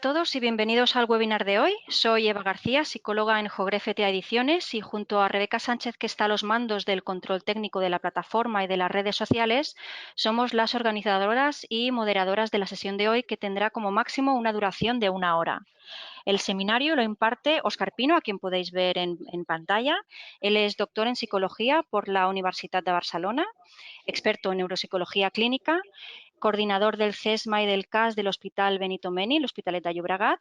todos y bienvenidos al webinar de hoy. Soy Eva García, psicóloga en Jogrefetea Ediciones, y junto a Rebeca Sánchez, que está a los mandos del control técnico de la plataforma y de las redes sociales, somos las organizadoras y moderadoras de la sesión de hoy, que tendrá como máximo una duración de 1 hora. El seminario lo imparte Óscar Pino, a quien podéis ver en pantalla. Él es doctor en psicología por la Universitat de Barcelona, experto en neuropsicología clínica, coordinador del CESMA y del CAS del Hospital Benito Meni, el Hospitalet de Llobregat,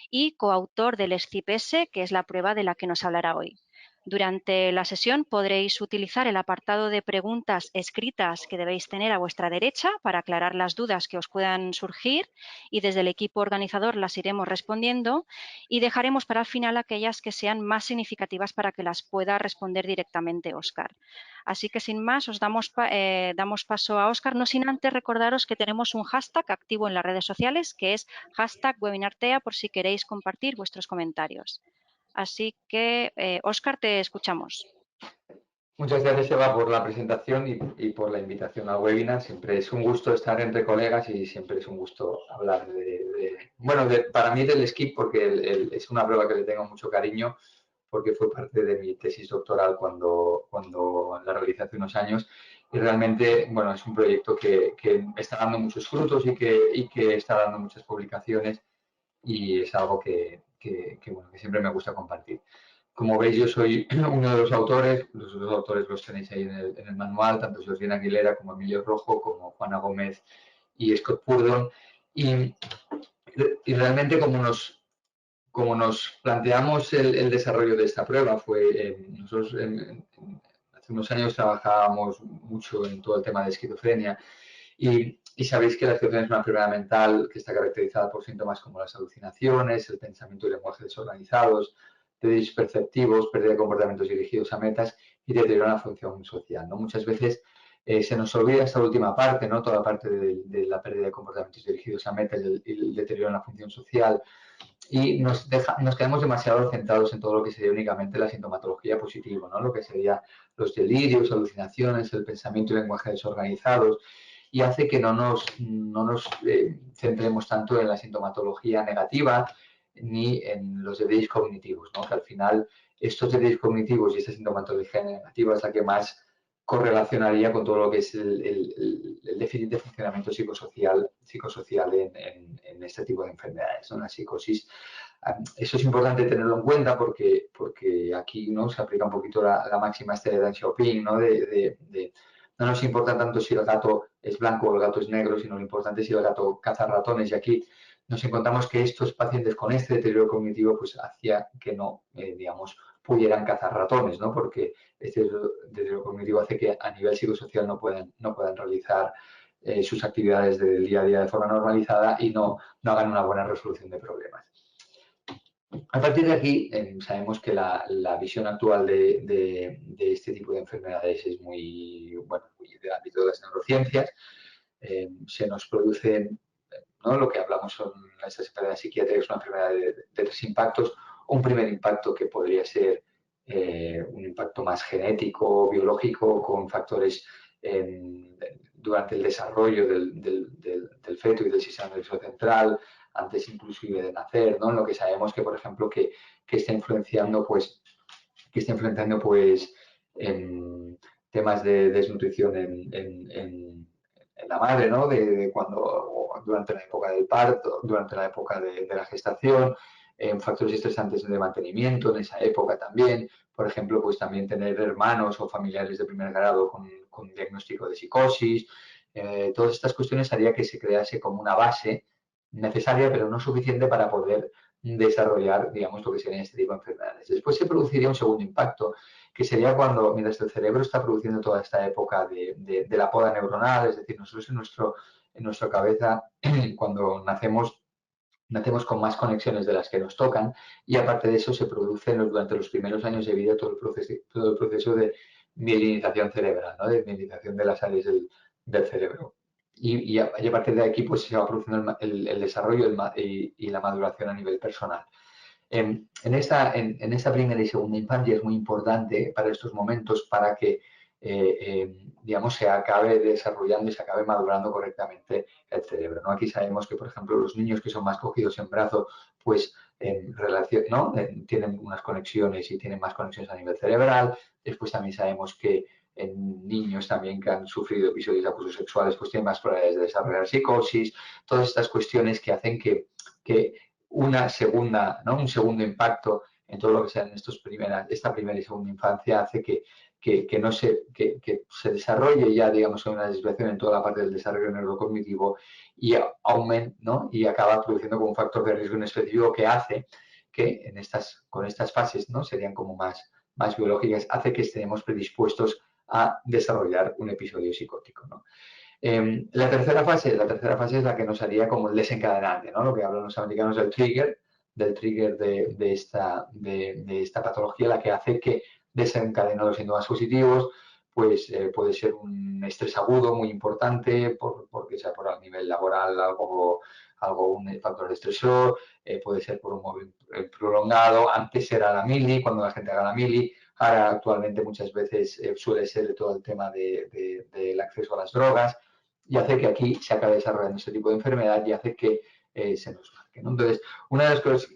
y coautor del SCIP-S, que es la prueba de la que nos hablará hoy. Durante la sesión podréis utilizar el apartado de preguntas escritas que debéis tener a vuestra derecha para aclarar las dudas que os puedan surgir, y desde el equipo organizador las iremos respondiendo y dejaremos para el final aquellas que sean más significativas para que las pueda responder directamente Óscar. Así que sin más os damos paso a Óscar, no sin antes recordaros que tenemos un hashtag activo en las redes sociales, que es #webinartea, por si queréis compartir vuestros comentarios. Así que, Óscar, te escuchamos. Muchas gracias, Eva, por la presentación y por la invitación al webinar. Siempre es un gusto estar entre colegas y siempre es un gusto hablar para mí del SCIP, porque es una prueba que le tengo mucho cariño, porque fue parte de mi tesis doctoral cuando la realicé hace unos años. Y realmente, bueno, es un proyecto que está dando muchos frutos y que está dando muchas publicaciones, y es algo que siempre me gusta compartir. Como veis, yo soy uno de los autores los tenéis ahí en el manual, tanto Georgina Aguilera como Emilio Rojo, como Juana Gómez y Scott Purdon. Y realmente como nos planteamos el desarrollo de esta prueba, nosotros hace unos años trabajábamos mucho en todo el tema de esquizofrenia, y sabéis que la esquizofrenia es una enfermedad mental que está caracterizada por síntomas como las alucinaciones, el pensamiento y lenguaje desorganizados, déficits perceptivos, pérdida de comportamientos dirigidos a metas y deterioro en la función social, ¿no? Muchas veces se nos olvida esta última parte, ¿no? Toda la parte de la pérdida de comportamientos dirigidos a metas y el deterioro en la función social, y nos quedamos demasiado centrados en todo lo que sería únicamente la sintomatología positiva, ¿no? Lo que sería los delirios, alucinaciones, el pensamiento y lenguaje desorganizados, y hace que no nos centremos tanto en la sintomatología negativa ni en los déficits cognitivos, ¿no? Que al final estos déficits cognitivos y esta sintomatología negativa es la que más correlacionaría con todo lo que es el déficit de funcionamiento psicosocial en este tipo de enfermedades, ¿no? La psicosis. Eso es importante tenerlo en cuenta porque aquí, ¿no?, se aplica un poquito la máxima esta de Deng Xiaoping, ¿no? No nos importa tanto si el gato es blanco o el gato es negro, sino lo importante es si el gato caza ratones. Y aquí nos encontramos que estos pacientes con este deterioro cognitivo pues hacía que no, pudieran cazar ratones, ¿no? Porque este deterioro cognitivo hace que a nivel psicosocial no puedan realizar sus actividades del día a día de forma normalizada y no hagan una buena resolución de problemas. A partir de aquí, sabemos que la visión actual de este tipo de enfermedades es muy del ámbito de las neurociencias. Se nos producen, ¿no?, lo que hablamos son estas enfermedades psiquiátricas, una enfermedad de 3 impactos. Un primer impacto que podría ser un impacto más genético, biológico, con factores durante el desarrollo del feto y del sistema nervioso central, antes inclusive de nacer, ¿no? En lo que sabemos que, por ejemplo, que está influenciando en temas de desnutrición en la madre, ¿no? Durante la época del parto, durante la época de la gestación, factores estresantes de mantenimiento en esa época también. Por ejemplo, pues también tener hermanos o familiares de primer grado con diagnóstico de psicosis. Todas estas cuestiones haría que se crease como una base necesaria, pero no suficiente para poder desarrollar, digamos, lo que serían este tipo de enfermedades. Después se produciría un segundo impacto, que sería cuando, mientras el cerebro está produciendo toda esta época de la poda neuronal, es decir, nosotros en nuestra cabeza, cuando nacemos con más conexiones de las que nos tocan, y aparte de eso se produce durante los primeros años de vida todo el proceso de mielinización cerebral, ¿no?, de mielinización de las áreas del cerebro. Y a partir de aquí pues se va produciendo el desarrollo y la maduración a nivel personal. En esta primera y segunda infancia es muy importante para estos momentos, para que digamos, se acabe desarrollando y se acabe madurando correctamente el cerebro, ¿no? Aquí sabemos que, por ejemplo, los niños que son más cogidos en brazos, pues en relación, ¿no? Tienen unas conexiones y tienen más conexiones a nivel cerebral. Después también sabemos que en niños también que han sufrido episodios de abusos sexuales, pues tienen más probabilidades de desarrollar psicosis. Todas estas cuestiones que hacen que una segunda, ¿no? Un segundo impacto en todo lo que sea en esta primera y segunda infancia hace no que se desarrolle ya, digamos, una desviación en toda la parte del desarrollo neurocognitivo y ¿no? Y acaba produciendo como un factor de riesgo en específico que hace que con estas fases, ¿no? Serían como más biológicas, hace que estemos predispuestos a desarrollar un episodio psicótico, ¿no? La tercera fase es la que nos haría como el desencadenante, ¿no? Lo que hablan los americanos del trigger de esta patología, la que hace que desencadene los síntomas positivos, pues puede ser un estrés agudo muy importante, porque sea por el nivel laboral un factor de estresor, puede ser por un móvil prolongado, antes era la mili, cuando la gente haga la mili, ahora actualmente muchas veces suele ser todo el tema del acceso a las drogas, y hace que aquí se acabe desarrollando este tipo de enfermedad y hace que se nos marque, ¿no? Entonces, una de las cosas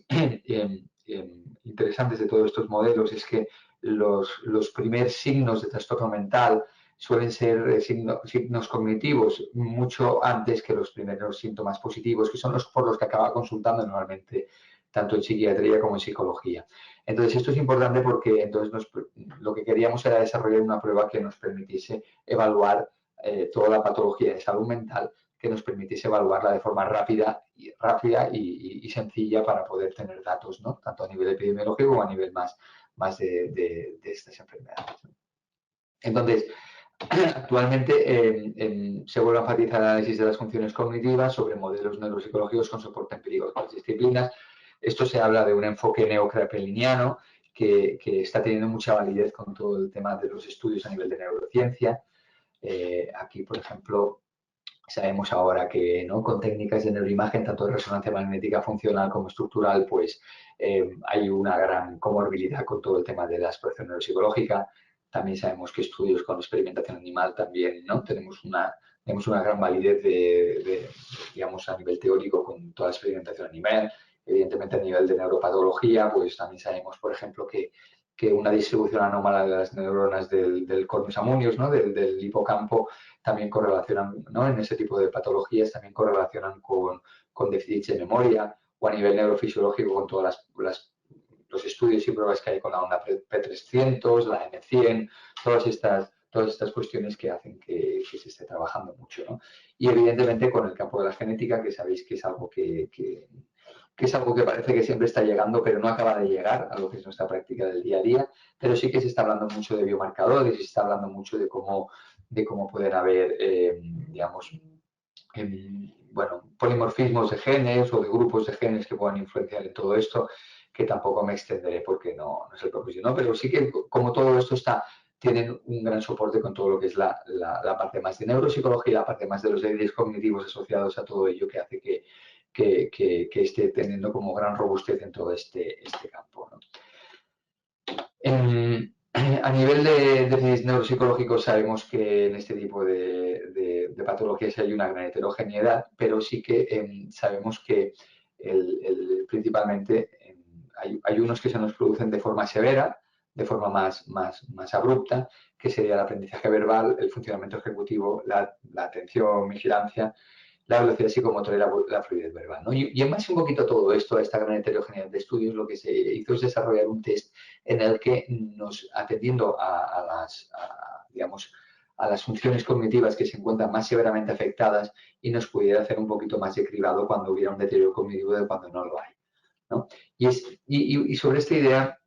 interesantes de todos estos modelos es que los primeros signos de trastorno mental suelen ser signos cognitivos mucho antes que los primeros síntomas positivos, que son los por los que acaba consultando normalmente tanto en psiquiatría como en psicología. Entonces, esto es importante porque entonces lo que queríamos era desarrollar una prueba que nos permitiese evaluar toda la patología de salud mental, que nos permitiese evaluarla de forma rápida y sencilla para poder tener datos, ¿no? Tanto a nivel epidemiológico como a nivel más de estas enfermedades. Entonces, actualmente se vuelve a enfatizar el análisis de las funciones cognitivas sobre modelos neuropsicológicos con soporte empírico de otras disciplinas. Esto se habla de un enfoque neocrapeliniano que está teniendo mucha validez con todo el tema de los estudios a nivel de neurociencia. Aquí, por ejemplo, sabemos ahora que, ¿no?, con técnicas de neuroimagen, tanto de resonancia magnética funcional como estructural, pues hay una gran comorbilidad con todo el tema de la exploración neuropsicológica. También sabemos que estudios con experimentación animal también, ¿no? Tenemos una gran validez digamos, a nivel teórico con toda la experimentación animal. Evidentemente, a nivel de neuropatología, pues también sabemos, por ejemplo, que una distribución anómala de las neuronas del corpus ammonius, ¿no?, del hipocampo, también correlacionan, ¿no?, en ese tipo de patologías, también correlacionan con déficits de memoria o a nivel neurofisiológico con todos los estudios y pruebas que hay con la onda P300, la M100, todas estas cuestiones que hacen que se esté trabajando mucho, ¿no? Y evidentemente con el campo de la genética, que sabéis que es algo que es algo que parece que siempre está llegando, pero no acaba de llegar a lo que es nuestra práctica del día a día, pero sí que se está hablando mucho de biomarcadores y se está hablando mucho de cómo pueden haber, digamos, polimorfismos de genes o de grupos de genes que puedan influenciar en todo esto, que tampoco me extenderé porque no es el propósito, ¿no? Pero sí que como todo esto tienen un gran soporte con todo lo que es la parte más de neuropsicología, la parte más de los déficits cognitivos asociados a todo ello, que hace que esté teniendo como gran robustez en todo este campo, ¿no? A nivel de déficits neuropsicológicos sabemos que en este tipo de patologías hay una gran heterogeneidad, pero sí que sabemos que principalmente hay unos que se nos producen de forma severa, de forma más abrupta, que sería el aprendizaje verbal, el funcionamiento ejecutivo, la atención, vigilancia, la velocidad psicomotora y la fluidez verbal, ¿no? Y en base un poquito a todo esto, a esta gran heterogeneidad de estudios, lo que se hizo es desarrollar un test en el que atendiendo digamos, a las funciones cognitivas que se encuentran más severamente afectadas y nos pudiera hacer un poquito más de cribado cuando hubiera un deterioro cognitivo de cuando no lo hay, ¿no? Y sobre esta idea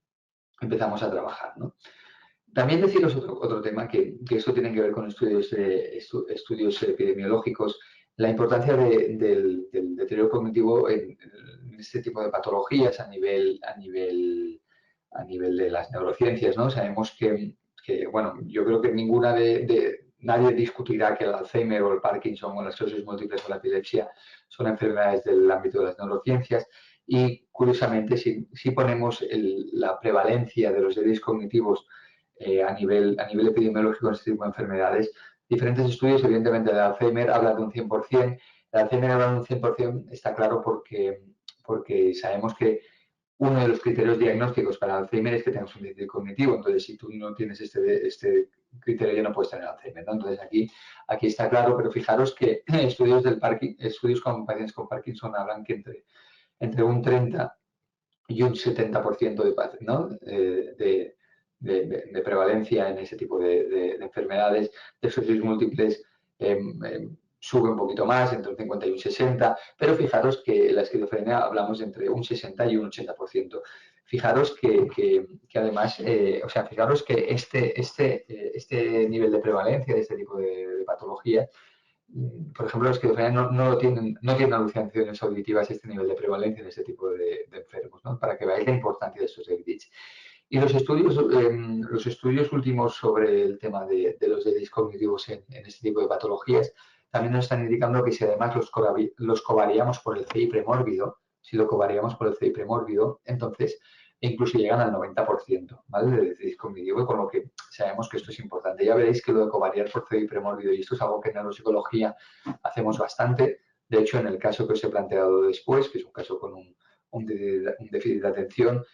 empezamos a trabajar, ¿no? También deciros otro tema, que esto tiene que ver con estudios epidemiológicos, la importancia del deterioro cognitivo en este tipo de patologías a nivel de las neurociencias, ¿no? Sabemos bueno, yo creo que nadie discutirá que el Alzheimer o el Parkinson o la esclerosis múltiple o la epilepsia son enfermedades del ámbito de las neurociencias y, curiosamente, si ponemos la prevalencia de los déficits cognitivos a nivel epidemiológico en este tipo de enfermedades. Diferentes estudios, evidentemente, de Alzheimer habla de un 100%. El Alzheimer habla de un 100%, está claro porque sabemos que uno de los criterios diagnósticos para Alzheimer es que tengas un déficit cognitivo. Entonces, si tú no tienes este criterio, ya no puedes tener Alzheimer, ¿no? Entonces, aquí está claro, pero fijaros que estudios con pacientes con Parkinson hablan que entre un 30 y un 70% ¿no? de prevalencia en ese tipo de enfermedades, de esclerosis múltiples, sube un poquito más, entre un 50 y un 60, pero fijaros que la esquizofrenia hablamos entre un 60 y un 80%. Fijaros que además, o sea, fijaros que este nivel de prevalencia de este tipo de patología, por ejemplo, los esquizofrenia no tienen alucinaciones auditivas este nivel de prevalencia en este tipo de enfermos, ¿no? Para que veáis la importancia de estos déficits. Y los estudios últimos sobre el tema de los déficits cognitivos en este tipo de patologías también nos están indicando que si además los covariamos por el CI premórbido, entonces incluso llegan al 90%, ¿vale? De déficit cognitivo, con lo que sabemos que esto es importante. Ya veréis que lo de covariar por CI premórbido, y esto es algo que en neuropsicología hacemos bastante. De hecho, en el caso que os he planteado después, que es un caso con un déficit de atención,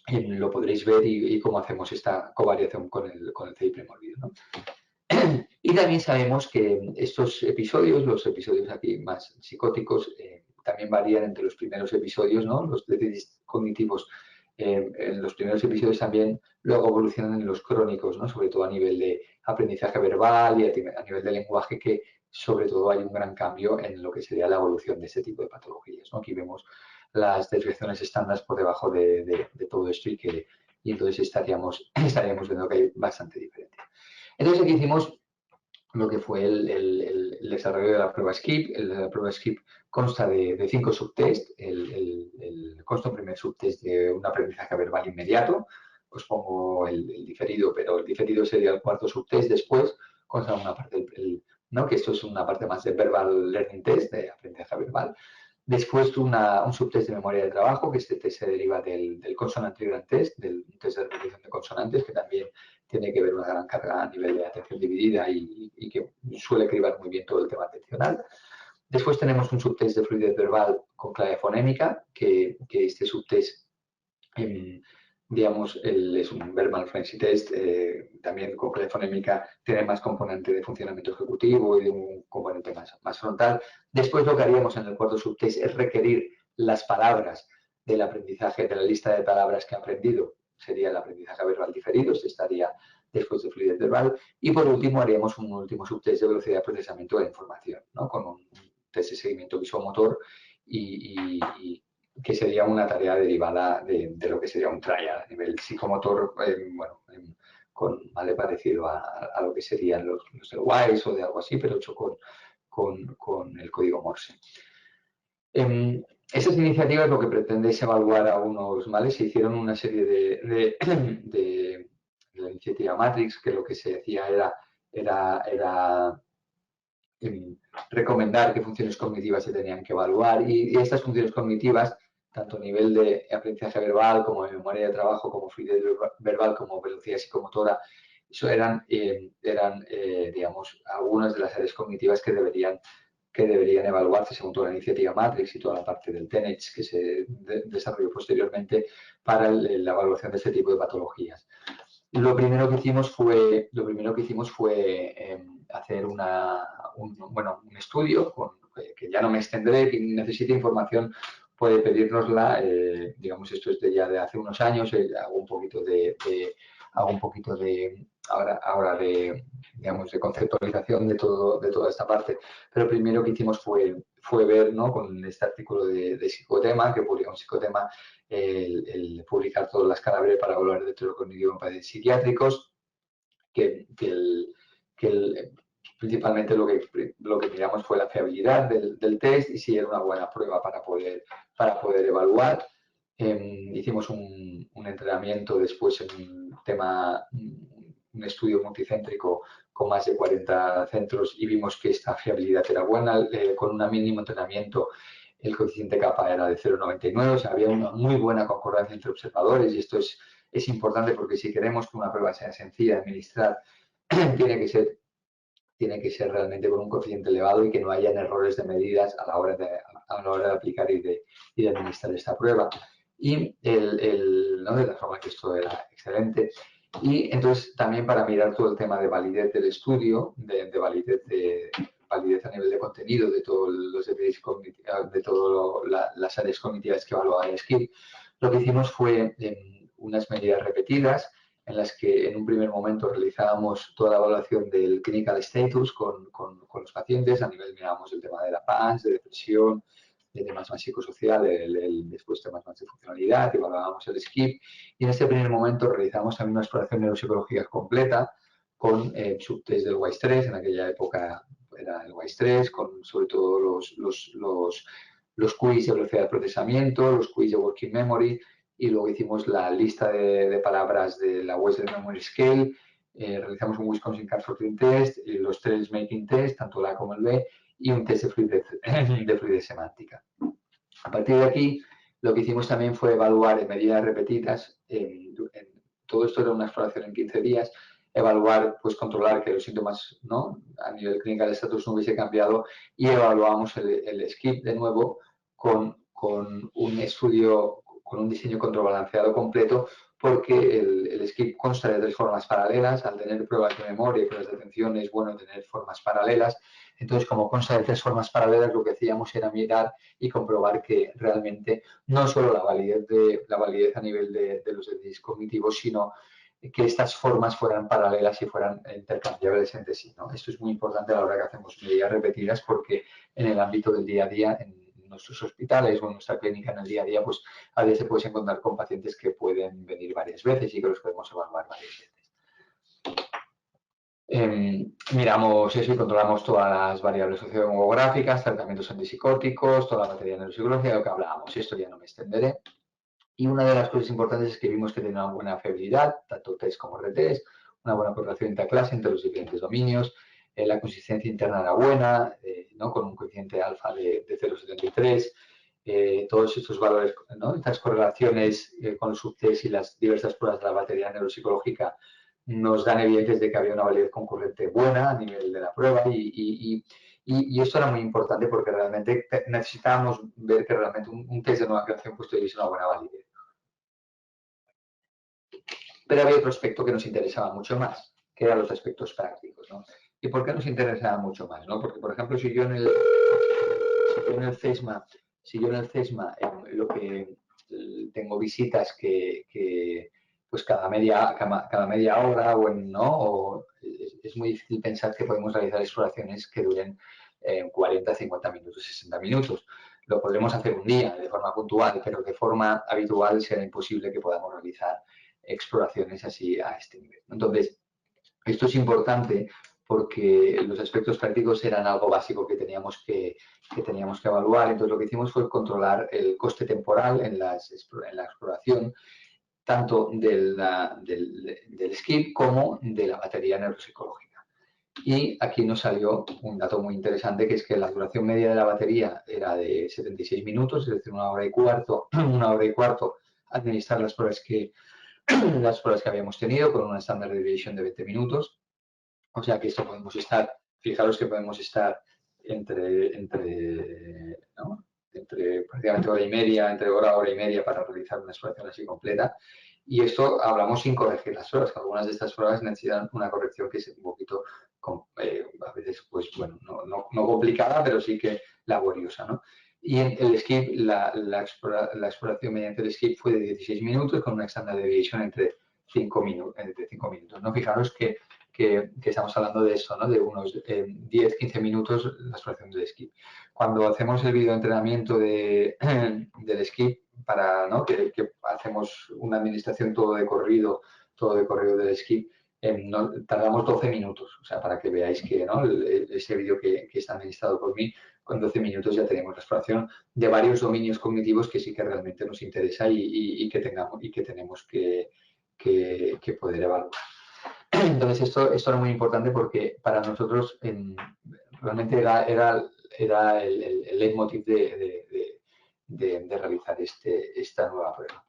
lo podréis ver y cómo hacemos esta covariación con el CI premórbido, ¿no? Y también sabemos que estos episodios, los episodios aquí más psicóticos, también varían entre los primeros episodios, ¿no? Los déficits cognitivos en los primeros episodios también luego evolucionan en los crónicos, ¿no? Sobre todo a nivel de aprendizaje verbal y a nivel de lenguaje, que sobre todo hay un gran cambio en lo que sería la evolución de este tipo de patologías, ¿no? Aquí vemos las desviaciones estándar por debajo de todo esto y entonces estaríamos viendo que hay bastante diferencia. Entonces aquí hicimos lo que fue el desarrollo de la prueba SKIP. La prueba SKIP consta de 5 subtests. Consta un primer subtest de un aprendizaje verbal inmediato. Os pongo el diferido, pero el diferido sería el cuarto subtest. Después consta una parte, ¿no? Que esto es una parte más de verbal learning test, de aprendizaje verbal. Después un subtest de memoria de trabajo, que este test se deriva del consonant trigram test, del test de repetición de consonantes, que también tiene que ver una gran carga a nivel de atención dividida y que suele cribar muy bien todo el tema atencional. Después tenemos un subtest de fluidez verbal con clave fonémica, que este subtest, digamos, es un verbal fluency test, también con clave fonémica, tiene más componente de funcionamiento ejecutivo y de un componente más frontal. Después lo que haríamos en el cuarto subtest es requerir las palabras del aprendizaje, de la lista de palabras que ha aprendido, sería el aprendizaje verbal diferido, este estaría después de fluidez verbal. Y por último haríamos un último subtest de velocidad de procesamiento de la información, ¿no? Con un test de seguimiento visomotor y que sería una tarea derivada de lo que sería un trial a nivel psicomotor, ¿vale? Parecido a lo que serían los del WISE o de algo así, pero hecho con el código Morse. Estas iniciativas lo que pretende es evaluar a unos males. Se hicieron una serie de la iniciativa Matrix, que lo que se decía era recomendar qué funciones cognitivas se tenían que evaluar y estas funciones cognitivas, tanto a nivel de aprendizaje verbal como de memoria de trabajo, como fluidez verbal, como velocidad psicomotora, eso eran digamos, algunas de las áreas cognitivas que deberían evaluarse según toda la iniciativa Matrix y toda la parte del TENECH que se desarrolló posteriormente para la evaluación de este tipo de patologías. Lo primero que hicimos fue hacer un estudio, que ya no me extenderé, quien necesite información puede pedírnosla, digamos, esto es ya de hace unos años, hago un poquito de digamos, de conceptualización de toda esta parte. Pero lo primero que hicimos fue ver, ¿no? Con este artículo de Psicotema, que publicamos Psicotema, el publicar todas las cadáveres para evaluar el deterioro cognitivo en pacientes psiquiátricos, principalmente lo que miramos fue la fiabilidad del test y si era una buena prueba para poder evaluar. Hicimos un entrenamiento después en un estudio multicéntrico con más de 40 centros y vimos que esta fiabilidad era buena. Con un mínimo entrenamiento el coeficiente kappa era de 0,99, o sea, había una muy buena concordancia entre observadores y esto es es importante porque si queremos que una prueba sea sencilla de administrar, tiene que ser realmente con un coeficiente elevado y que no hayan errores de medidas a la hora de aplicar y de administrar esta prueba. Y ¿no? De la forma que esto era excelente. Y entonces también para mirar todo el tema de validez del estudio, de validez a nivel de contenido, de todos los detalles de todas las áreas cognitivas que evaluaba el SKIP, lo que hicimos fue unas medidas repetidas en las que en un primer momento realizábamos toda la evaluación del clinical status con los pacientes, a nivel mirábamos el tema de la PANS, de depresión, de temas más psicosociales, después temas más de funcionalidad, evaluábamos el SKIP y en este primer momento realizamos también una exploración neuropsicológica completa con subtest del WISE-3, en aquella época era el WISE-3, con sobre todo los quiz de velocidad de procesamiento, los quiz de working memory, y luego hicimos la lista de palabras de la Western Memory Scale, realizamos un Wisconsin Card-Sorting Test, los tres Making Test, tanto el A como el B, y un test de fluidez semántica. A partir de aquí, lo que hicimos también fue evaluar en medidas repetidas, todo esto era una exploración en 15 días, evaluar, pues controlar que los síntomas, ¿no?, a nivel clínico de estatus no hubiese cambiado, y evaluamos el SKIP de nuevo con un estudio, con un diseño contrabalanceado completo, porque el SKIP consta de 3 formas paralelas. Al tener pruebas de memoria y pruebas de atención es bueno tener formas paralelas. Entonces, como consta de 3 formas paralelas, lo que hacíamos era mirar y comprobar que realmente no solo la validez a nivel de los déficits cognitivos, sino que estas formas fueran paralelas y fueran intercambiables entre sí, ¿no? Esto es muy importante a la hora que hacemos medidas repetidas, porque en el ámbito del día a día, en nuestros hospitales o en nuestra clínica en el día a día, pues a veces te puedes encontrar con pacientes que pueden venir varias veces y que los podemos evaluar varias veces. Miramos eso y controlamos todas las variables sociodemográficas, tratamientos antipsicóticos, toda la materia neuropsicológica de lo que hablábamos. Esto ya no me extenderé. Y una de las cosas importantes es que vimos que tenía una buena fiabilidad, tanto test como retest, una buena correlación interclase entre los diferentes dominios, la consistencia interna era buena, ¿no?, con un coeficiente alfa de 0,73. Todos estos valores, ¿no?, estas correlaciones con los subtest y las diversas pruebas de la batería neuropsicológica nos dan evidencias de que había una validez concurrente buena a nivel de la prueba y esto era muy importante porque realmente necesitábamos ver que realmente un test de nueva creación pues tuviese una buena validez. Pero había otro aspecto que nos interesaba mucho más, que eran los aspectos prácticos, ¿no? ¿Y por qué nos interesaba mucho más, no? Porque, por ejemplo, si yo en el CESMA lo que tengo visitas que pues cada media hora o es muy difícil pensar que podemos realizar exploraciones que duren 40, 50 minutos, 60 minutos. Lo podremos hacer un día de forma puntual, pero de forma habitual será imposible que podamos realizar exploraciones así a este nivel. Entonces, esto es importante porque los aspectos prácticos eran algo básico que teníamos que evaluar. Entonces, lo que hicimos fue controlar el coste temporal en la exploración, tanto del SKIP como de la batería neuropsicológica. Y aquí nos salió un dato muy interesante, que es que la duración media de la batería era de 76 minutos, es decir, 1 hora y cuarto, 1 hora y cuarto administrar las pruebas que habíamos tenido, con una standard deviation de 20 minutos. O sea que esto podemos estar, fijaros que podemos estar entre prácticamente hora y media, entre hora y media para realizar una exploración así completa. Y esto hablamos sin corregir las pruebas, que algunas de estas pruebas necesitan una corrección que es un poquito, a veces, pues bueno, no complicada, pero sí que laboriosa, ¿no? Y en el SKIP, la exploración mediante el SKIP fue de 16 minutos con una standard deviation entre 5 minutos. ¿No? Fijaros que estamos hablando de eso, ¿no?, de unos 10-15 minutos la exploración del SKIP. Cuando hacemos el videoentrenamiento del SKIP, ¿no?, que hacemos una administración todo de corrido del SKIP, tardamos 12 minutos. O sea, para que veáis que, ¿no?, ese vídeo que está administrado por mí, con 12 minutos ya tenemos la exploración de varios dominios cognitivos que sí que realmente nos interesa y que tenemos que poder evaluar. Entonces, esto era muy importante porque para nosotros realmente era el leitmotiv de realizar esta nueva prueba.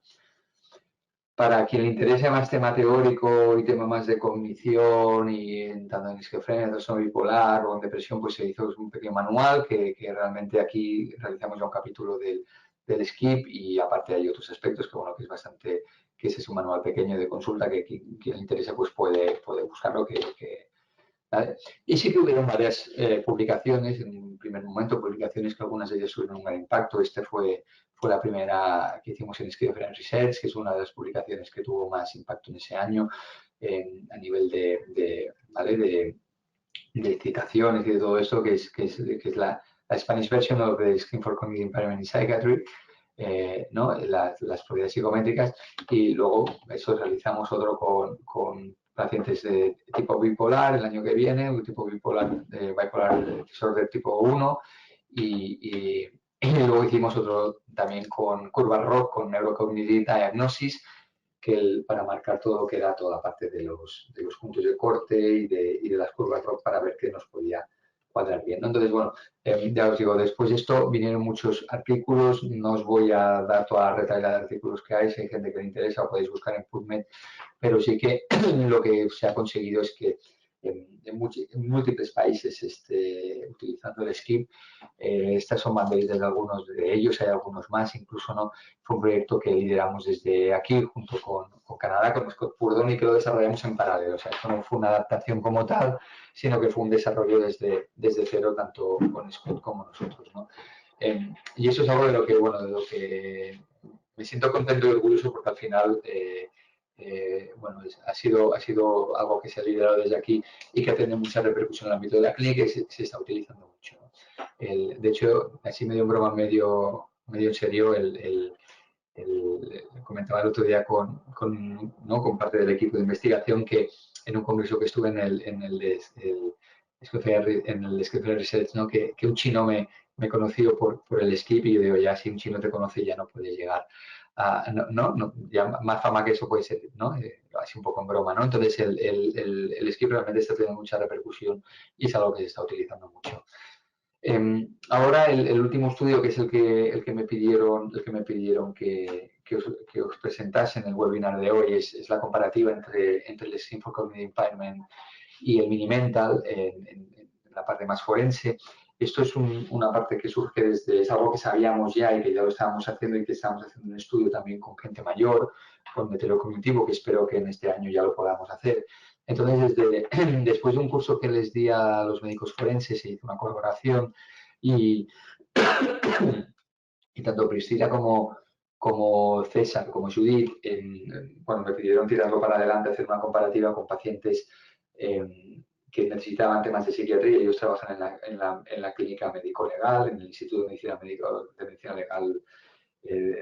para quien le interese más tema teórico y tema más de cognición y tanto en esquizofrenia, trastorno bipolar o en depresión, pues se hizo un pequeño manual que realmente aquí realizamos ya un capítulo del SKIP y aparte hay otros aspectos que, bueno, que es bastante, que ese es un manual pequeño de consulta que quien le interese pues puede buscarlo, ¿vale? Y sí que hubieron varias publicaciones, en un primer momento, publicaciones que algunas de ellas tuvieron un gran impacto. Fue la primera que hicimos en Schizophrenia Research, que es una de las publicaciones que tuvo más impacto en ese año a nivel ¿vale? de citaciones y de todo esto, que es la Spanish version of the Scheme for Cognitive Impairment in Psychiatry, ¿no? Las propiedades psicométricas, y luego eso realizamos otro con pacientes de tipo bipolar el año que viene, un tipo bipolar disorder tipo 1, y luego hicimos otro también con curva ROC, con Neurocognitive Diagnosis, para marcar todo lo que era toda la parte de los puntos de corte y de las curvas ROC para ver qué nos podía cuadrar bien, ¿no? Entonces, bueno, ya os digo, después de esto vinieron muchos artículos, no os voy a dar toda la retahíla de artículos que hay, si hay gente que le interesa lo podéis buscar en PubMed, pero sí que lo que se ha conseguido es que en múltiples países utilizando el SKIP, estas son banderas de algunos de ellos, hay algunos más, incluso no, fue un proyecto que lideramos desde aquí junto con Canadá, con Scott Purdon, y que lo desarrollamos en paralelo, o sea, esto no fue una adaptación como tal, sino que fue un desarrollo desde cero, tanto con Scott como nosotros, ¿no? Y eso es algo de lo que me siento contento y orgulloso porque al final bueno, ha sido algo que se ha liderado desde aquí y que ha tenido mucha repercusión en el ámbito de la clínica y se está utilizando mucho, ¿no? De hecho, así medio en broma, medio en serio, comentaba el otro día ¿no? con parte del equipo de investigación que en un congreso que estuve en el Schizophrenia Research, ¿no? que un chino me conoció por el skip, y yo digo, ya si un chino te conoce ya no puedes llegar no, ya más fama que eso puede ser, ¿no? Así un poco en broma, ¿no? Entonces el skip realmente está teniendo mucha repercusión y es algo que se está utilizando mucho. Ahora el último estudio, que es el que me pidieron que os presentase en el webinar de hoy, es la comparativa entre el Scheme for Cognitive Impairment y el Mini-Mental en la parte más forense. Esto es una parte que surge es algo que sabíamos ya y que ya lo estábamos haciendo, y que estábamos haciendo un estudio también con gente mayor, con deterioro cognitivo, que espero que en este año ya lo podamos hacer. Entonces, después de un curso que les di a los médicos forenses, se hizo una colaboración y, y tanto Priscila como César, como Judith, bueno, me pidieron tirarlo para adelante, hacer una comparativa con pacientes que necesitaban temas de psiquiatría. Ellos trabajan en la clínica médico-legal, en el Instituto de Medicina Legal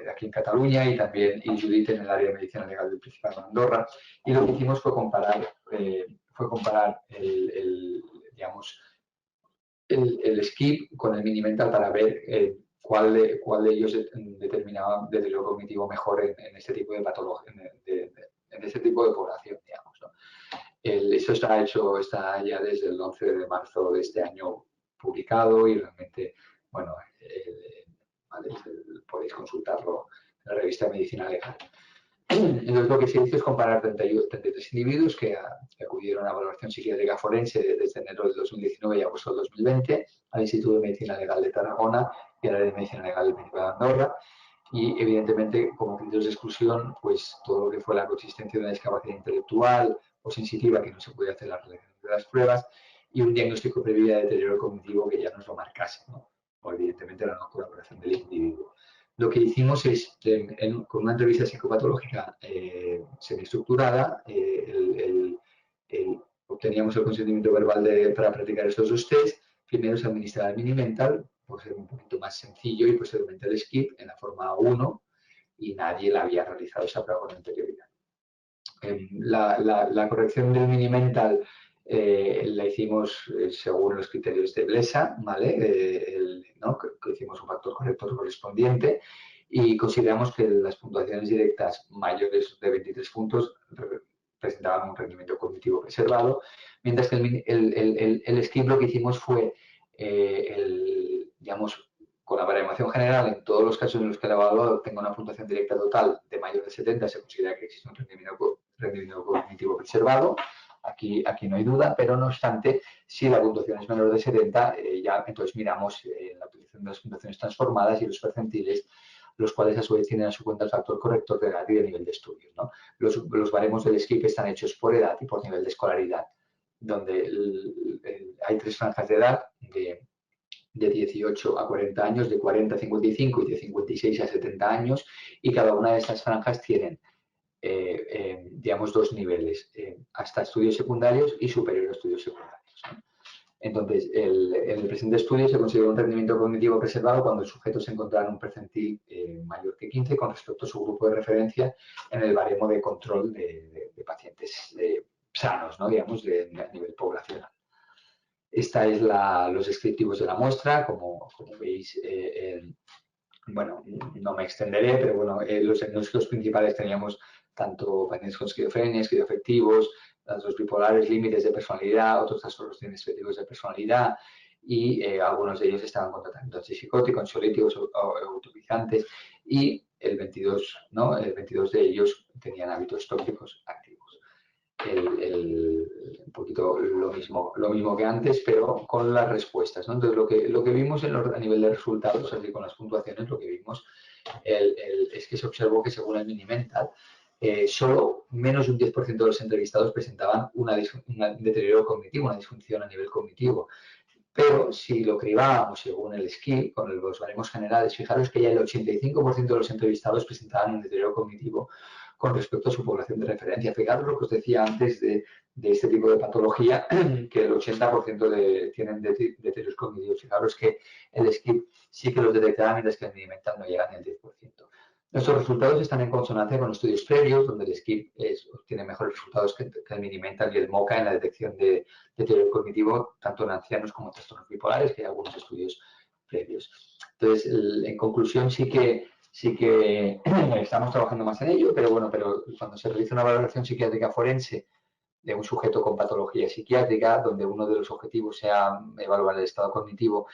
aquí en Cataluña, y también Judith en el área de medicina legal del Principado de Andorra. Y lo que hicimos fue comparar digamos, el SKIP con el Mini-Mental para ver cuál de ellos determinaba deterioro cognitivo mejor en este tipo de patología, en este tipo de población, digamos, ¿no? Esto está ya desde el 11 de marzo de este año publicado, y realmente, bueno, ¿vale? Podéis consultarlo en la revista de Medicina Legal. Entonces, lo que se hizo es comparar 33 individuos que acudieron a valoración psiquiátrica forense desde enero del 2019 y agosto del 2020 al Instituto de Medicina Legal de Tarragona y al área de Medicina Legal del Principado de Andorra. Y, evidentemente, como criterios de exclusión, pues todo lo que fue la consistencia de una discapacidad intelectual o sensitiva, que no se podía hacer la realización de las pruebas, y un diagnóstico previo de deterioro cognitivo que ya nos lo marcase, ¿no? O, evidentemente, la no colaboración del individuo. Lo que hicimos es, con una entrevista psicopatológica semiestructurada, obteníamos el consentimiento verbal para practicar estos dos test. Primero se administraba el Mini-Mental, por ser un poquito más sencillo, y posteriormente el SKIP en la forma 1, y nadie la había realizado esa prueba con anterioridad. La corrección del Mini-Mental la hicimos según los criterios de Blesa, ¿vale? ¿no? Que hicimos un factor corrector correspondiente, y consideramos que las puntuaciones directas mayores de 23 puntos presentaban un rendimiento cognitivo preservado, mientras que el SKIP lo que hicimos fue, digamos, con la baremación general, en todos los casos en los que el evaluado tenga una puntuación directa total de mayor de 70, se considera que existe un rendimiento cognitivo preservado. Aquí no hay duda, pero no obstante, si la puntuación es menor de 70, ya entonces miramos la utilización de las puntuaciones transformadas y los percentiles, los cuales a su vez tienen a su cuenta el factor corrector de edad y de nivel de estudios, ¿no? Los baremos del SKIP están hechos por edad y por nivel de escolaridad, donde hay 3 franjas de edad de 18 a 40 años, de 40 a 55 y de 56 a 70 años, y cada una de estas franjas tienen, digamos, 2 niveles, hasta estudios secundarios y superior a estudios secundarios, ¿no? Entonces, en el presente estudio se considera un rendimiento cognitivo preservado cuando el sujeto se encontrara en un percentil mayor que 15 con respecto a su grupo de referencia en el baremo de control de pacientes sanos, ¿no? Digamos, a nivel poblacional. Esta es los descriptivos de la muestra, como veis, bueno, no me extenderé, pero bueno, los diagnósticos principales teníamos tanto pacientes con esquizofrenia, esquizoafectivos, los bipolares, límites de personalidad, otros trastornos específicos de personalidad, y algunos de ellos estaban con tratamiento antipsicótico, ansiolíticos o utopizantes, y el 22, ¿no? El 22 de ellos tenían hábitos tóxicos activos. Un poquito lo mismo que antes, pero con las respuestas, ¿no? Entonces, lo que vimos a nivel de resultados, así con las puntuaciones, lo que vimos es que se observó que según el Minimental, solo menos de un 10% de los entrevistados presentaban un deterioro cognitivo, una disfunción a nivel cognitivo. Pero si lo cribábamos según el SKIP, con los baremos generales, fijaros que ya el 85% de los entrevistados presentaban un deterioro cognitivo con respecto a su población de referencia. Fijaros lo que os decía antes de este tipo de patología, que el 80% tienen deterioros cognitivos. Fijaros que el SKIP sí que los detectaba, mientras que el Minimental no llega ni al 10%. Nuestros resultados están en consonancia con estudios previos, donde el SKIP obtiene mejores resultados que el Minimental y el MoCA en la detección de deterioro cognitivo, tanto en ancianos como en trastornos bipolares, que hay algunos estudios previos. Entonces, en conclusión, sí que estamos trabajando más en ello, pero bueno, cuando se realiza una valoración psiquiátrica forense de un sujeto con patología psiquiátrica, donde uno de los objetivos sea evaluar el estado cognitivo,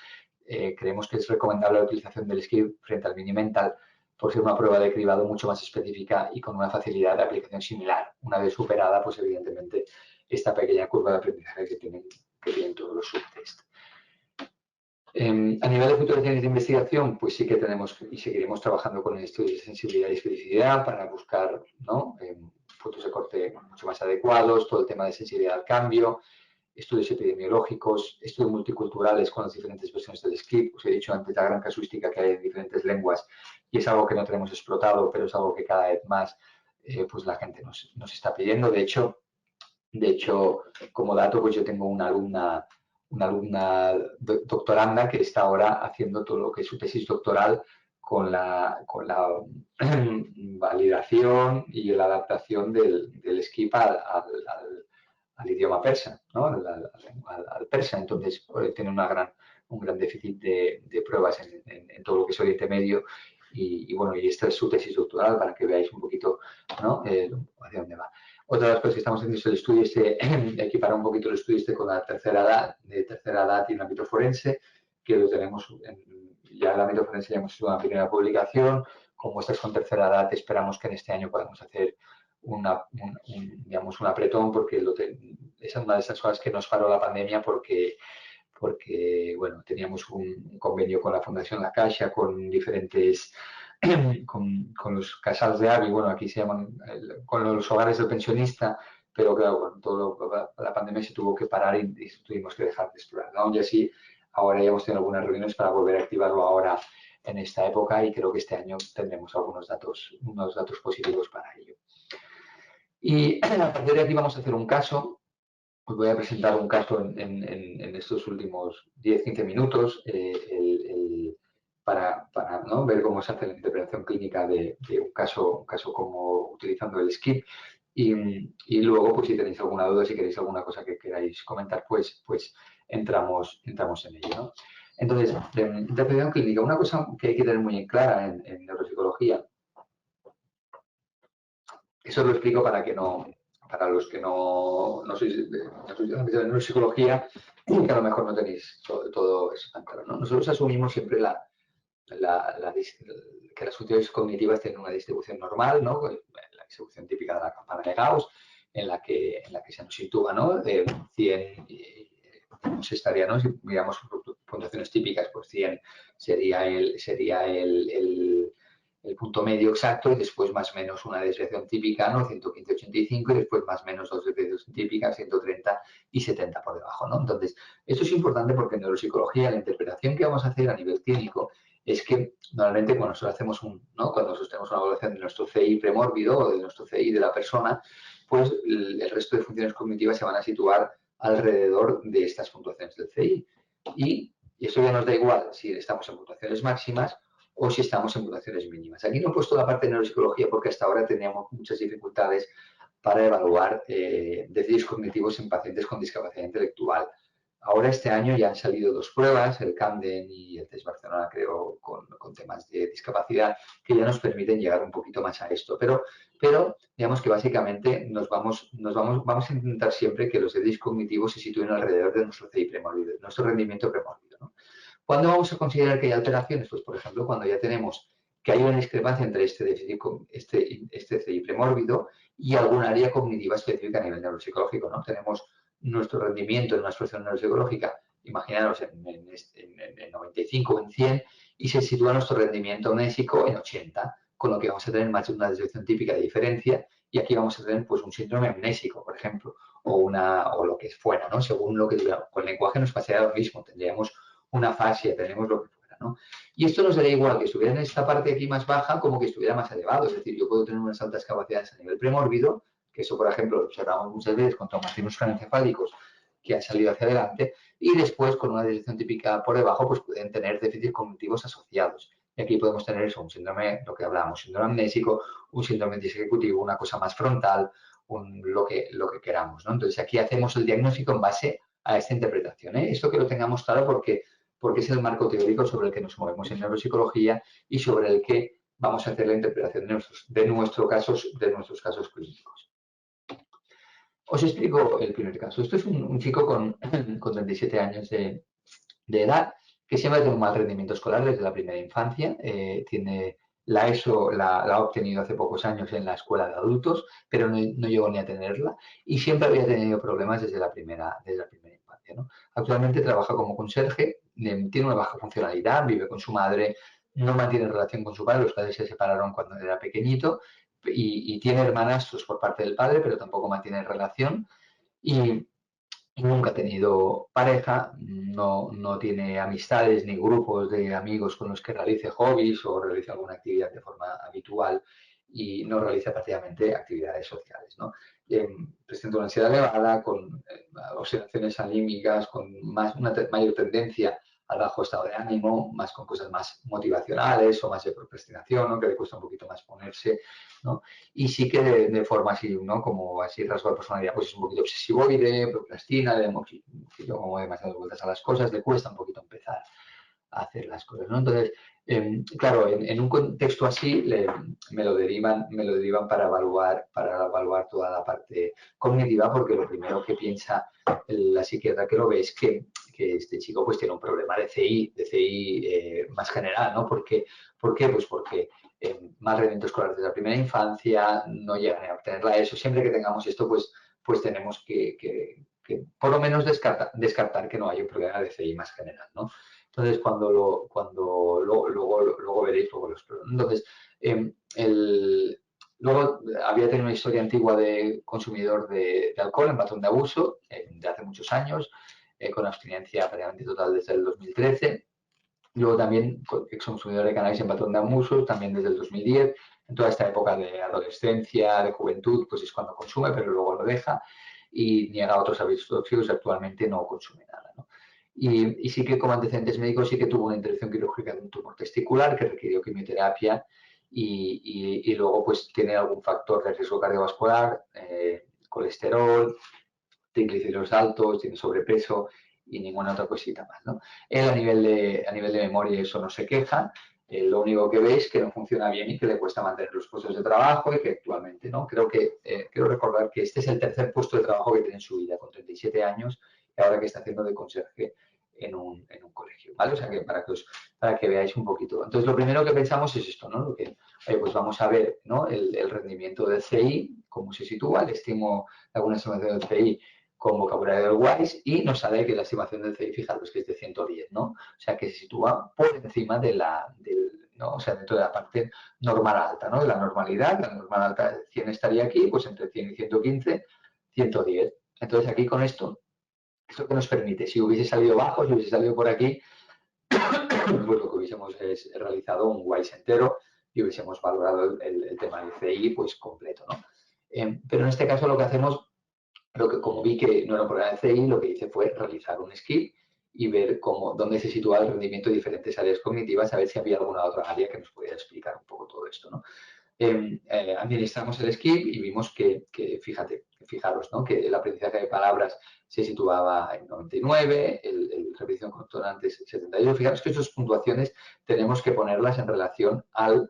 creemos que es recomendable la utilización del SKIP frente al Minimental, por ser una prueba de cribado mucho más específica y con una facilidad de aplicación similar. Una vez superada, pues evidentemente, esta pequeña curva de aprendizaje que tienen todos los subtests. A nivel de futuras líneas de investigación, pues sí que tenemos y seguiremos trabajando con estudios de sensibilidad y especificidad para buscar, ¿no? Puntos de corte mucho más adecuados, todo el tema de sensibilidad al cambio, estudios epidemiológicos, estudios multiculturales con las diferentes versiones del SKIP. Os he dicho antes la gran casuística que hay en diferentes lenguas y es algo que no tenemos explotado, pero es algo que cada vez más pues la gente nos está pidiendo. De hecho, como dato, pues yo tengo una alumna doctoranda que está ahora haciendo todo lo que es su tesis doctoral con la validación y la adaptación del SKIP al idioma persa, ¿no? al persa. Entonces, tiene un gran déficit de pruebas en todo lo que es Oriente Medio. Y bueno, y esta es su tesis doctoral para que veáis un poquito, ¿no? Hacia dónde va. Otra de las cosas que estamos haciendo es el estudio equiparar un poquito el estudio con la tercera edad y el ámbito forense, que lo tenemos ya en el ámbito forense ya hemos hecho una primera publicación. Con muestras con tercera edad esperamos que en este año podamos hacer digamos un apretón, porque es una de esas cosas que nos paró la pandemia porque bueno, teníamos un convenio con la Fundación La Caixa, con diferentes, con los casals de avi, bueno, aquí se llaman, con los hogares del pensionista, pero claro, con la pandemia se tuvo que parar y tuvimos que dejar de explorar, ¿no? Y así, ahora ya hemos tenido algunas reuniones para volver a activarlo ahora en esta época y creo que este año tendremos unos datos positivos para ello. Y a partir de aquí vamos a hacer un caso. Os voy a presentar un caso en estos últimos 10-15 minutos para ¿no? ver cómo se hace la interpretación clínica de un caso como utilizando el SKIP. Y luego, pues si tenéis alguna duda, si queréis alguna cosa que queráis comentar, pues entramos en ello, ¿no? Entonces, de interpretación clínica, una cosa que hay que tener muy clara en neuropsicología, eso lo explico para los que no sois de neuropsicología, que a lo mejor no tenéis todo eso tan claro, ¿no? Nosotros asumimos siempre que las funciones cognitivas tienen una distribución normal, ¿no? La distribución típica de la campana de Gauss, en la que se nos sitúa, ¿no? 100 pues estaría, ¿no? Si miramos puntuaciones típicas, pues 100 sería el punto medio exacto y después más o menos una desviación típica, ¿no? 115, 85 y después más o menos dos desviaciones típicas, 130 y 70 por debajo, ¿no? Entonces, esto es importante porque en neuropsicología la interpretación que vamos a hacer a nivel clínico es que normalmente cuando nosotros hacemos cuando nosotros tenemos una evaluación de nuestro CI premórbido o de nuestro CI de la persona, pues el resto de funciones cognitivas se van a situar alrededor de estas puntuaciones del CI. Y eso ya nos da igual si estamos en puntuaciones máximas o si estamos en puntuaciones mínimas. Aquí no he puesto la parte de neuropsicología porque hasta ahora teníamos muchas dificultades para evaluar déficits cognitivos en pacientes con discapacidad intelectual. Ahora este año ya han salido dos pruebas, el Camden y el Test Barcelona, creo, con temas de discapacidad, que ya nos permiten llegar un poquito más a esto. Pero digamos que básicamente vamos a intentar siempre que los déficits cognitivos se sitúen alrededor de nuestro CI premórbido, nuestro rendimiento premórbido, ¿no? ¿Cuándo vamos a considerar que hay alteraciones? Pues, por ejemplo, cuando ya tenemos que hay una discrepancia entre este déficit, este CI premórbido y algún área cognitiva específica a nivel neuropsicológico, ¿no? Tenemos nuestro rendimiento en una expresión neuropsicológica, imaginaros en 95 o en 100, y se sitúa nuestro rendimiento amnésico en 80, con lo que vamos a tener más de una desviación típica de diferencia, y aquí vamos a tener pues un síndrome amnésico, por ejemplo, o lo que fuera, ¿no? Según lo que con el lenguaje nos pasaría lo mismo, tendríamos una fascia, tenemos lo que fuera, ¿no? Y esto nos daría igual que estuviera en esta parte aquí más baja como que estuviera más elevado, es decir, yo puedo tener unas altas capacidades a nivel premórbido, que eso, por ejemplo, lo observamos muchas veces con traumatismos craneoencefálicos que han salido hacia adelante, y después, con una desviación típica por debajo, pues pueden tener déficits cognitivos asociados. Y aquí podemos tener eso, un síndrome, lo que hablábamos, síndrome amnésico, un síndrome disejecutivo, una cosa más frontal, lo que queramos, ¿no? Entonces, aquí hacemos el diagnóstico en base a esta interpretación, ¿eh? Esto que lo tengamos claro porque es el marco teórico sobre el que nos movemos en neuropsicología y sobre el que vamos a hacer la interpretación de nuestros casos clínicos. Os explico el primer caso. Esto es un chico con 37 años de edad que siempre tiene un mal rendimiento escolar desde la primera infancia. Tiene la ESO, la ha obtenido hace pocos años en la escuela de adultos, pero no llegó ni a tenerla y siempre había tenido problemas desde la primera infancia, ¿no? Actualmente trabaja como conserje, tiene una baja funcionalidad, vive con su madre, no mantiene relación con su padre, los padres se separaron cuando era pequeñito y tiene hermanastros por parte del padre, pero tampoco mantiene relación y nunca ha tenido pareja, no tiene amistades ni grupos de amigos con los que realice hobbies o realice alguna actividad de forma habitual y no realiza prácticamente actividades sociales, ¿no? Presenta una ansiedad elevada, con oscilaciones anímicas, con una mayor tendencia al bajo estado de ánimo, más con cosas más motivacionales o más de procrastinación, ¿no? Que le cuesta un poquito más ponerse, ¿no? Y sí que de forma así, ¿no? Como así rasgo de personalidad, pues es un poquito obsesivoide, procrastina, le damos como demasiadas vueltas a las cosas, le cuesta un poquito empezar a hacer las cosas, ¿no? Entonces, claro, en un contexto así me lo derivan para evaluar toda la parte cognitiva, porque lo primero que piensa la psiquiatra que lo ve es que este chico pues tiene un problema de CI más general, ¿no? ¿Por qué? Pues porque más rendimiento escolar desde la primera infancia, no llegan a obtener la ESO. Siempre que tengamos esto, pues tenemos que por lo menos descartar que no hay un problema de CI más general, ¿no? Entonces, luego veréis los problemas. Entonces, luego había tenido una historia antigua de consumidor de alcohol en patrón de abuso de hace muchos años, con abstinencia prácticamente total desde el 2013. Luego también consumidor de cannabis en patrón de abuso, también desde el 2010. En toda esta época de adolescencia, de juventud, pues es cuando consume, pero luego lo deja y niega otros hábitos tóxicos y actualmente no consume nada, ¿no? Y sí que como antecedentes médicos sí que tuvo una intervención quirúrgica de un tumor testicular que requirió quimioterapia y luego pues tiene algún factor de riesgo cardiovascular, colesterol, triglicéridos altos, tiene sobrepeso y ninguna otra cosita más, ¿no? Él a nivel de memoria eso no se queja, lo único que ve es que no funciona bien y que le cuesta mantener los puestos de trabajo y que actualmente, ¿no? Quiero recordar que este es el tercer puesto de trabajo que tiene en su vida, con 37 años, y ahora que está haciendo de conserje en un colegio, ¿vale? O sea, que para que veáis un poquito. Entonces, lo primero que pensamos es esto, ¿no? Lo que, pues vamos a ver, ¿no? El rendimiento del CI, cómo se sitúa, el estimo de alguna estimación del CI con vocabulario del WISE y nos sale que la estimación del CI, fijaros que es de 110, ¿no? O sea, que se sitúa por encima de ¿no? O sea, dentro de la parte normal alta, ¿no? De la normalidad, la normal alta de 100 estaría aquí, pues entre 100 y 115, 110. Entonces, aquí con esto que nos permite, si hubiese salido bajo, si hubiese salido por aquí, pues lo que hubiésemos es realizado un WISE entero y hubiésemos valorado el tema del CI pues completo, ¿no? Pero en este caso lo que hacemos, como vi que no era un problema de CI, lo que hice fue realizar un skip y ver dónde se sitúa el rendimiento de diferentes áreas cognitivas, a ver si había alguna otra área que nos pudiera explicar un poco todo esto, ¿no? Administramos el skip y vimos fijaros, ¿no? Que el aprendizaje de palabras se situaba en 99, el repetición con consonantes 72. Fijaros que estas puntuaciones tenemos que ponerlas en relación al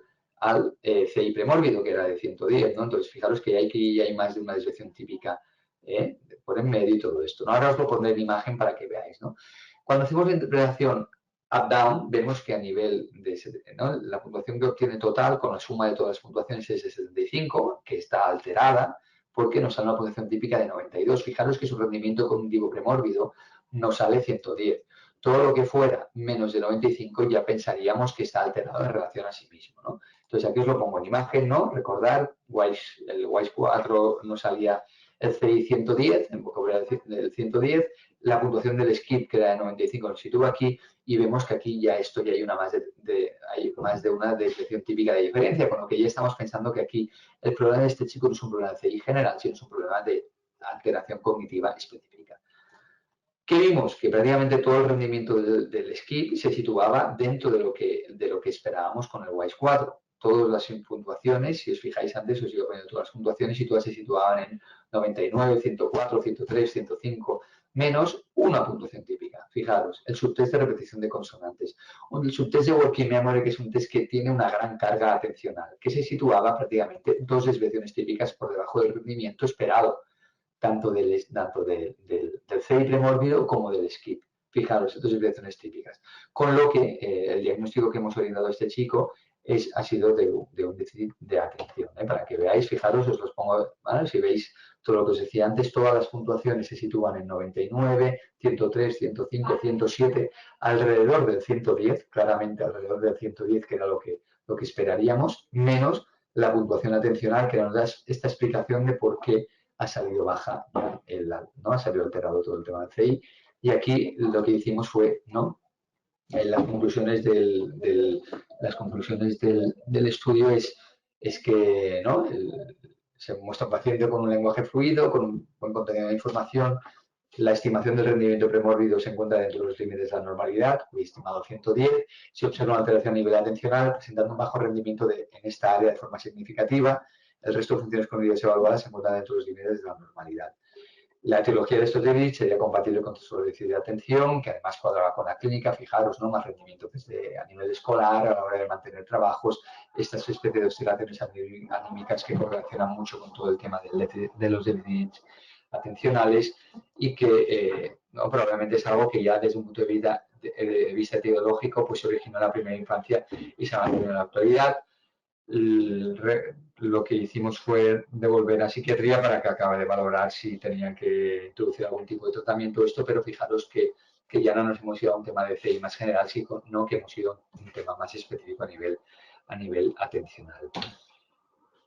CI premórbido, que era de 110, ¿no? Entonces, fijaros que aquí hay más de una desviación típica por en medio y todo esto, ¿no? Ahora os lo pondré en imagen para que veáis, ¿no? Cuando hacemos la interpretación up-down, vemos que a nivel de, ¿no? La puntuación que obtiene total con la suma de todas las puntuaciones es de 75, que está alterada porque nos sale una puntuación típica de 92. Fijaros que su rendimiento cognitivo premórbido nos sale 110. Todo lo que fuera menos de 95 ya pensaríamos que está alterado en relación a sí mismo, ¿no? Entonces aquí os lo pongo en imagen, ¿no? Recordar, el WISE 4 nos salía el CI 110, en vocabulario del 110, la puntuación del skip que era de 95 nos sitúa aquí y vemos que aquí ya hay hay más de una desviación típica de diferencia, con lo que ya estamos pensando que aquí el problema de este chico no es un problema de CI general, sino es un problema de alteración cognitiva específica. ¿Qué vimos? Que prácticamente todo el rendimiento del skip se situaba dentro de lo que esperábamos con el WISE 4. Todas las puntuaciones, si os fijáis antes, os iba poniendo todas las puntuaciones y todas se situaban en 99, 104, 103, 105, menos una puntuación típica. Fijaros, el subtest de repetición de consonantes. El subtest de Working Memory, que es un test que tiene una gran carga atencional, que se situaba prácticamente dos desviaciones típicas por debajo del rendimiento esperado tanto del CI premórbido como del skip. Fijaros, estas desviaciones típicas. Con lo que el diagnóstico que hemos orientado a este chico ha sido de un déficit de atención. Para que veáis, fijaros, os los pongo, ¿vale? Si veis todo lo que os decía antes, todas las puntuaciones se sitúan en 99, 103, 105, 107, alrededor del 110, claramente alrededor del 110, que era lo que esperaríamos, menos la puntuación atencional, que nos da esta explicación de por qué ha salido baja, ¿no? Ha salido alterado todo el tema del CI. Y aquí lo que hicimos fue, ¿no? Las conclusiones del estudio es que, ¿no? Se muestra un paciente con un lenguaje fluido, con un buen contenido de información. La estimación del rendimiento premórbido se encuentra dentro de los límites de la normalidad, hoy estimado 110. Se observa una alteración a nivel atencional, presentando un bajo rendimiento en esta área de forma significativa. El resto de funciones cognitivas evaluadas se encuentran dentro de los límites de la normalidad. La etiología de estos déficits sería compatible con su déficit de atención, que además cuadraba con la clínica. Fijaros, ¿no? Más rendimiento a nivel escolar, a la hora de mantener trabajos, estas especies de oscilaciones anímicas que correlacionan mucho con todo el tema de los déficits atencionales y que no, probablemente es algo que ya desde un punto de vista etiológico pues se originó en la primera infancia y se ha mantenido en la actualidad. Lo que hicimos fue devolver a psiquiatría para que acabe de valorar si tenían que introducir algún tipo de tratamiento esto, pero fijaros que ya no nos hemos ido a un tema de CI más general, sino que hemos ido a un tema más específico a nivel atencional.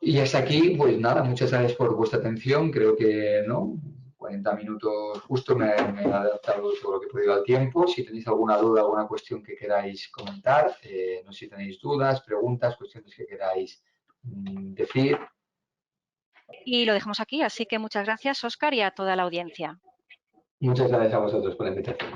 Y hasta aquí, pues nada, muchas gracias por vuestra atención. Creo que, ¿no? 40 minutos justo, me he adaptado todo lo que he podido al tiempo. Si tenéis alguna duda, alguna cuestión que queráis comentar, no sé si tenéis dudas, preguntas, cuestiones que queráis decir. Y lo dejamos aquí, así que muchas gracias, Óscar, y a toda la audiencia. Muchas gracias a vosotros por la invitación.